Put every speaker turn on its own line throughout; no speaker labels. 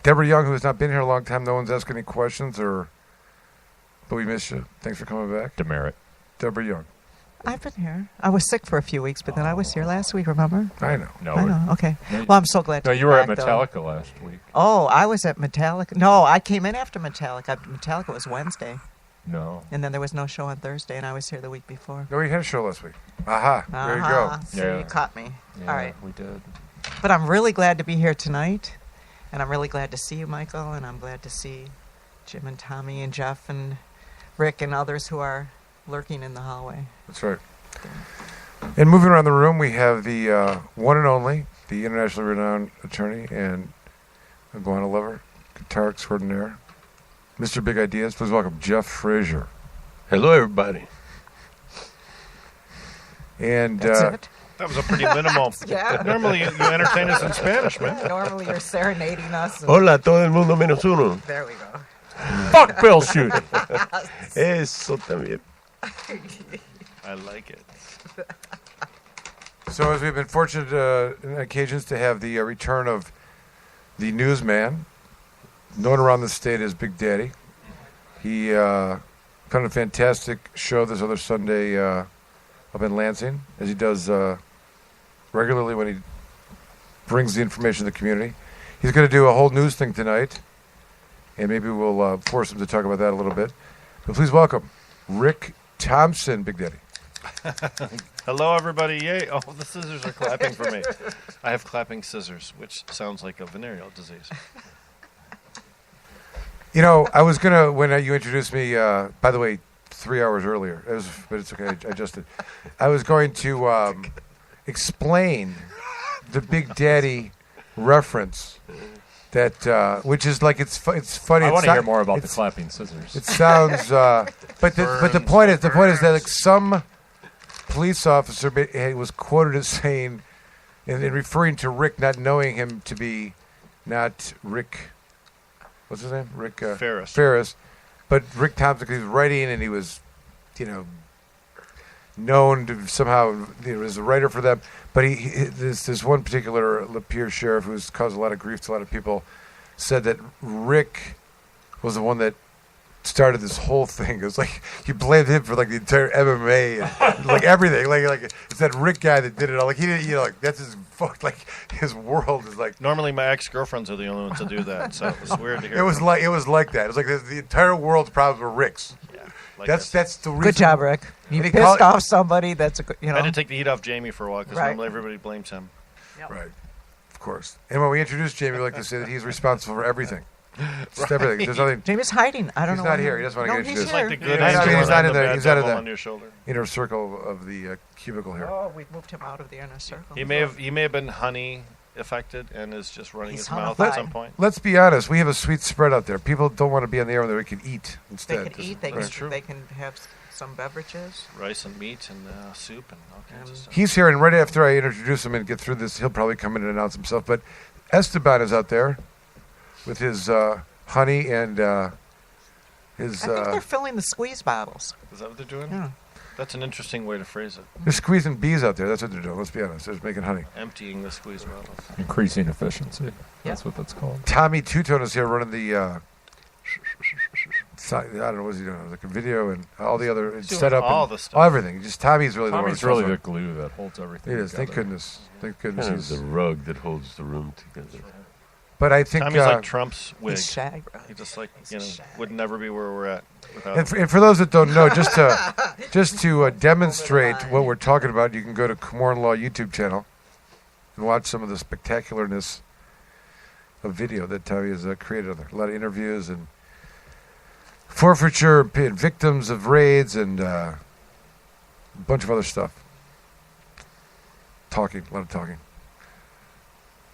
Deborah Young, who has not been here a long time. No one's asking any questions, but we miss you. Thanks for coming back.
Demerit.
Deborah Young.
I've been here. I was sick for a few weeks, but then I was here last week, remember?
I know.
No,
I know. Okay. Well, I'm so glad to be
you were
back,
at Metallica last week.
Oh, I was at Metallica. No, I came in after Metallica. Metallica was Wednesday.
No.
And then there was no show on Thursday, and I was here the week before.
No, we had a show last week. Aha. There you go.
So you caught me.
Yeah,
All right.
we did.
But I'm really glad to be here tonight, and I'm really glad to see you, Michael, and I'm glad to see Jim and Tommy and Jeff and Rick and others who are lurking in the hallway.
That's right. And moving around the room, we have the one and only, the internationally renowned attorney and iguana lover, guitar extraordinaire, Mr. Big Ideas. Please welcome Jeff Frazier.
Hello, everybody.
And
That's it?
That was a pretty minimal.
Yeah.
Normally, you entertain us in Spanish, man.
Normally you're serenading us.
Hola, todo el mundo menos uno.
There we go.
Fuck Bill shooting.
Eso también. I like it.
So as we've been fortunate on occasions to have the return of the newsman, known around the state as Big Daddy. He put on a fantastic show this other Sunday up in Lansing, as he does regularly when he brings the information to the community. He's going to do a whole news thing tonight, and maybe we'll force him to talk about that a little bit. But please welcome Rick Thompson, Big Daddy.
Hello, everybody. Yay. Oh, the scissors are clapping for me. I have clapping scissors, which sounds like a venereal disease.
You know, I was going to, when you introduced me, by the way, 3 hours earlier, but it's okay, I adjusted. I was going to explain the Big Daddy reference. That which is like it's funny.
I want to hear more about the clapping scissors.
It sounds, but the point is that like some police officer was quoted as saying, in referring to Rick, not knowing him to be not Rick. What's his name? Rick
Ferris.
Ferris, but Rick Thompson. He was writing, and he was, known to somehow as a writer for them. But this one particular Lapeer sheriff who's caused a lot of grief to a lot of people said that Rick was the one that started this whole thing. It was like he blamed him for like the entire MMA and like everything. Like it's that Rick guy that did it all. Like he didn't, like that's his like his world is like.
Normally, my ex-girlfriends are the only ones to do that, so it was weird to hear.
It was like that. It was like the entire world's problems were Rick's.
Yeah, like
that's the reason.
Good job, Rick. You pissed off somebody. That's a good.
I had to take the heat off Jamie for a while because normally everybody blames him.
Yep.
Right, of course. And when we introduce Jamie, we like to say that he's responsible for everything. Just everything. There's nothing.
Jamie's hiding. I don't know.
He's not here. He doesn't want to get introduced.
He's here.
Like the good
He's not in there. He's out of
on your shoulder.
the inner circle of the cubicle here.
Oh, we moved him out of the inner circle.
He may have been honey affected and is just running
He's
his mouth
honeyfied.
at some point.
Let's be honest. We have a sweet spread out there. People don't want to be on the air when they can eat instead.
They can eat. They can have some beverages.
Rice and meat and soup and all kinds of stuff.
He's here, and right after I introduce him and get through this, he'll probably come in and announce himself. But Esteban is out there with his honey and his.
I think they're filling the squeeze bottles.
Is that what they're doing?
Yeah.
That's an interesting way to phrase it.
They're squeezing bees out there. That's what they're doing. Let's be honest. They're just making honey.
Emptying the squeeze bottles.
Increasing efficiency. That's what that's called.
Tommy Two-Tone is here running the. I don't know what's he doing. Like a video and all the other setup.
All
and
the stuff.
Everything. Just Tommy's really
Tommy's
the one.
really the glue that holds everything.
It is.
Together.
Thank goodness. Thank goodness.
Kind of the rug that holds the room together.
But I think
Tommy's like Trump's wig.
He's shag.
He just would never be where we're at without
and for those that don't know, just to demonstrate what we're talking about, you can go to Camorran Law YouTube channel and watch some of the spectacularness of video that Tommy has created on there. A lot of interviews and forfeiture, victims of raids, and a bunch of other stuff. A lot of talking.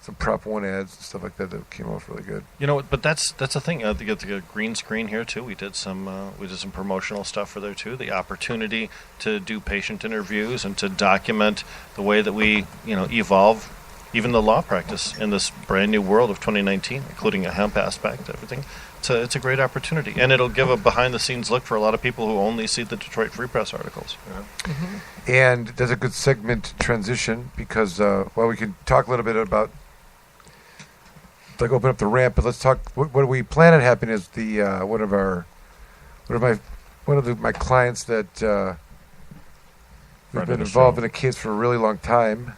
Some Prop 1 ads and stuff like that came off really good.
But that's the thing. To get the green screen here too. We did some promotional stuff for there too. The opportunity to do patient interviews and to document the way that we evolve even the law practice in this brand new world of 2019, including a hemp aspect, everything. It's a great opportunity, and it'll give a behind-the-scenes look for a lot of people who only see the Detroit Free Press articles.
Yeah. Mm-hmm. And there's a good segment transition because we can talk a little bit about like open up the ramp. But let's talk. What we plan on happening is the one of my clients that we've been involved in a case for a really long time.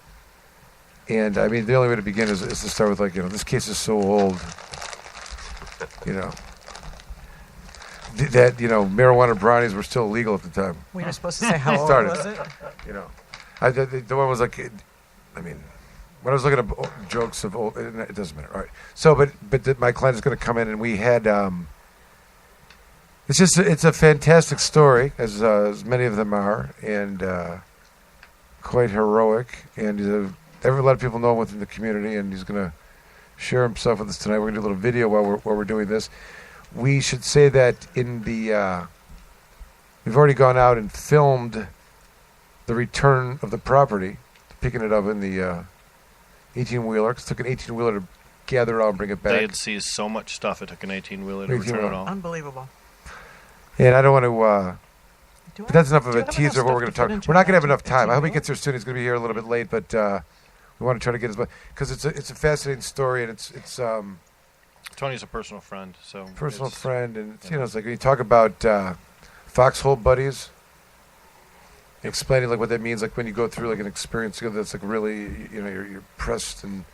And I mean, the only way to begin is to start with, like, this case is so old, that marijuana brownies were still illegal at the time.
We were supposed to say how old
Started.
was it?
The one was like, I mean, when I was looking at jokes of old, it doesn't matter. All right. So, but my client is going to come in, and we had, it's a fantastic story, as many of them are, and quite heroic, and a lot of people know him within the community, and he's going to share himself with us tonight. We're going to do a little video while we're doing this. We should say that we've already gone out and filmed the return of the property, picking it up in the 18-wheeler. It took an 18-wheeler to gather it all and bring it back.
They had seized so much stuff, it took an 18-wheeler to return it all.
Unbelievable.
And I don't want to... but that's enough of a teaser of what we're going to talk. We're not going to have enough time. I hope he gets here soon. He's going to be here a little bit late, but we want to try to get as much, because it's a fascinating story, and it's
Tony's a personal friend,
and it's like when you talk about foxhole buddies, explaining like what that means, like when you go through like an experience that's like really you're pressed, and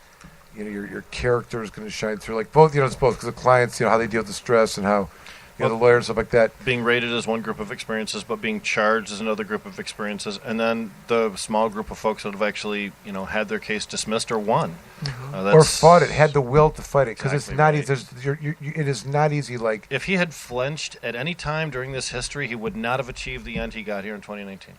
your character is going to shine through, like both it's both, because the clients how they deal with the stress, and how the lawyers and stuff like that.
Being rated as one group of experiences, but being charged as another group of experiences, and then the small group of folks that have actually, had their case dismissed or won,
or fought it, had the will to fight it, because
exactly
it's not easy. It is not easy. Like,
if he had flinched at any time during this history, he would not have achieved the end he got here in 2019.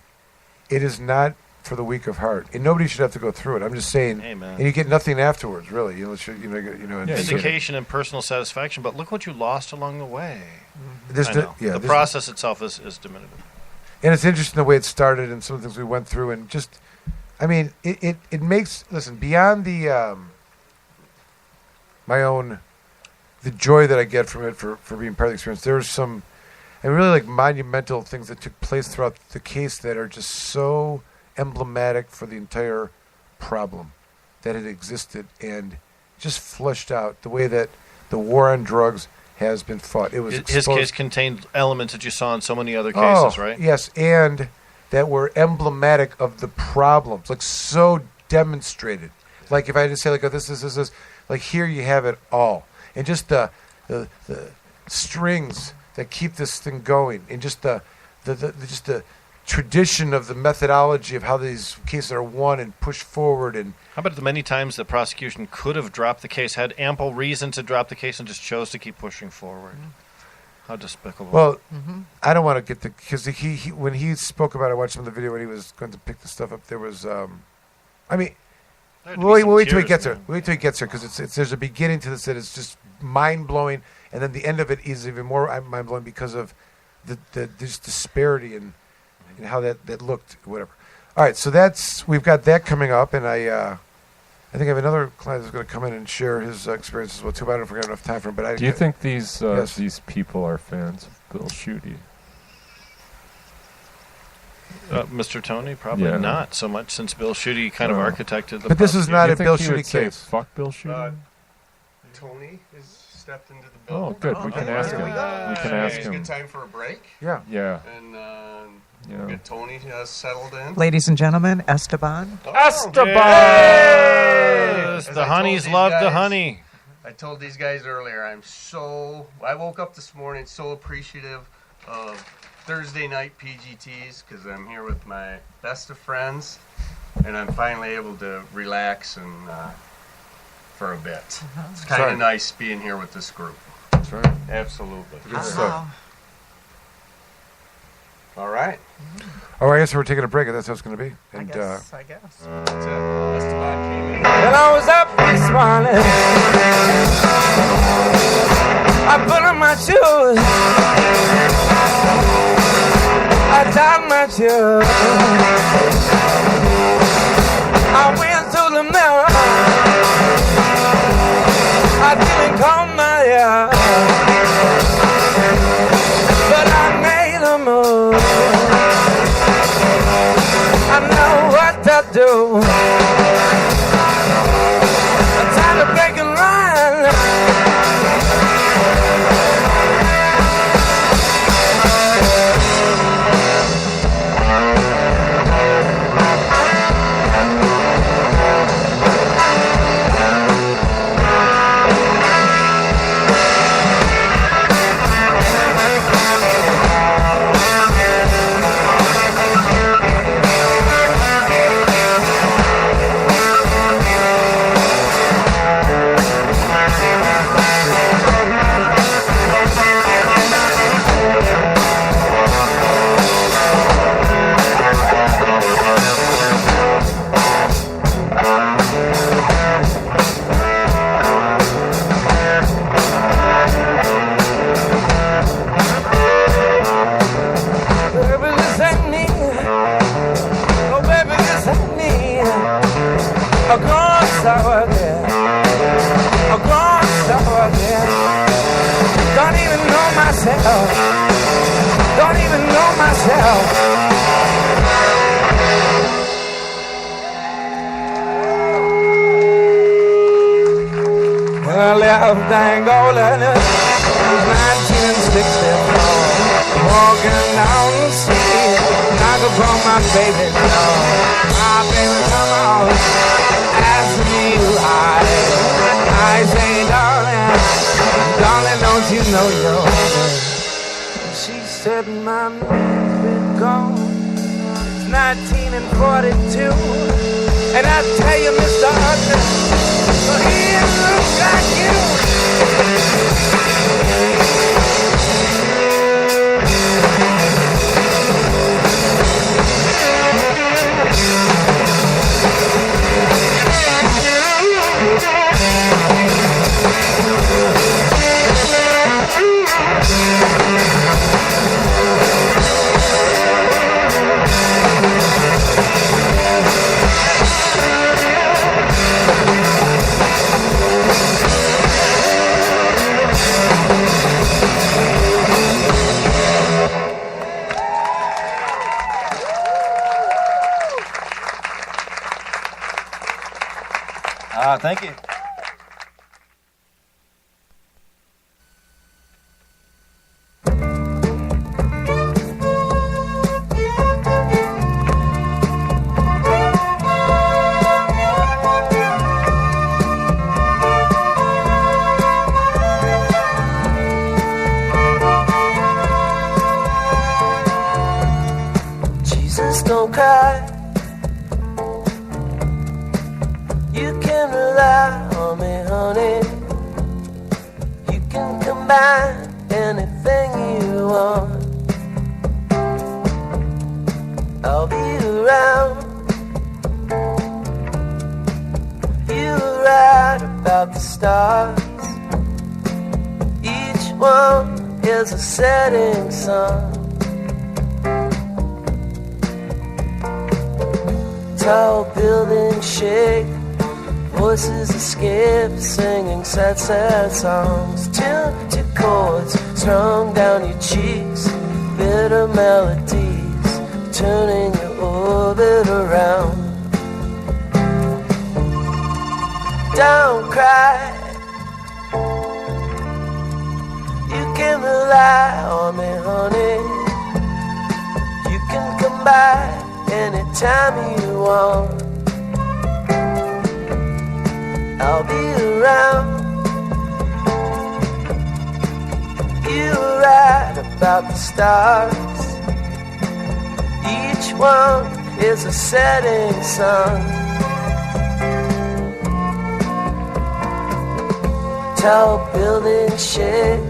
It is not for the weak of heart, and nobody should have to go through it. I'm just saying.
Hey, man.
And you get nothing afterwards, really.
Vindication and personal satisfaction, but look what you lost along the way.
The
process itself is diminutive.
And it's interesting the way it started, and some of the things we went through, and just, I mean, it makes, listen, beyond the the joy that I get from it for being part of the experience, there's some, and really like monumental things that took place throughout the case that are just so emblematic for the entire problem that had existed, and just flushed out the way that the war on drugs has been fought. It was
his case contained elements that you saw in so many other cases, right?
Yes, and that were emblematic of the problems, like so demonstrated. Like if I had to say, like, oh, this, like here you have it all, and just the strings that keep this thing going, and just the tradition of the methodology of how these cases are won and pushed forward. And
how about the many times the prosecution could have dropped the case, had ample reason to drop the case, and just chose to keep pushing forward? How despicable.
Well, I don't want to get because he when he spoke about it, I watched some of the video when he was going to pick the stuff up. There was, I mean, we'll wait till he gets there. We'll wait till he gets there, because there's a beginning to this that is just mind blowing, and then the end of it is even more mind blowing because of the just disparity and how that looked, whatever. All right, so we've got that coming up, and I think I have another client that's going to come in and share his experience as well too. But I don't know if we're going to have enough time for him. But
do you think these people are fans of Bill Schuette?
Mr. Tony, probably not so much, since Bill Schuette kind of architected the.
But this is not a Bill Schuette case.
Fuck Bill Schuette.
Tony has stepped into the building.
Oh, good. We can ask him. We can ask him.
It's a good time for a break.
Yeah.
Yeah.
And we'll get Tony settled in.
Ladies and gentlemen, Esteban.
Esteban!
Yes! The honeys love the honey.
I told these guys earlier, I woke up this morning so appreciative of Thursday night PGTs, because I'm here with my best of friends, and I'm finally able to relax and for a bit. It's kind of nice being here with this group.
That's right.
Absolutely.
Good stuff.
All right.
Oh, I guess we're taking a break. That's how it's going to be. And,
I guess.
That's it. Esteban came in.
When I was up this morning, I put on my shoes, I tied my shoes, I went to the mirror, I didn't comb my hair, but I made a move. I know what to do. I'm tired of breaking lines. myself. Don't even know myself. Well, I left Angola in 1964, walking down the street, knock upon my baby's door. My baby, come on, ask me why. I say, darling, darling, don't you know you're good? She said, my baby's gone. It's 1942, and I tell you, Mr. Hudson, well, he looks like you.
Thank you.
Jesus, don't cry. You can rely on me, honey. You can combine anything you want. I'll be around. You were right about the stars. Each one is a setting sun. Tall buildings shake, voices escape, singing sad, sad songs. Tuned to chords strung down your cheeks, bitter melodies, turning your orbit around. Don't cry. You can rely on me, honey. You can come by anytime you want. I'll be around. You were right about the stars. Each one is a setting sun. Tall buildings shake,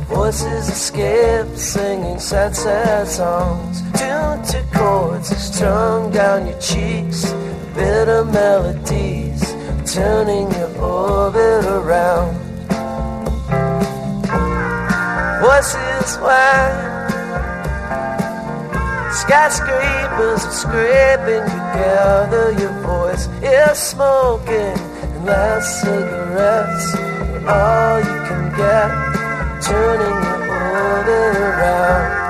voices escape, singing sad, sad songs. Tuned to chords strung down your cheeks, bitter melodies, turning your orbit around. Voices whine, skyscrapers are scraping together. Your voice is smoking, and last cigarettes are all you can get, turning your orbit around.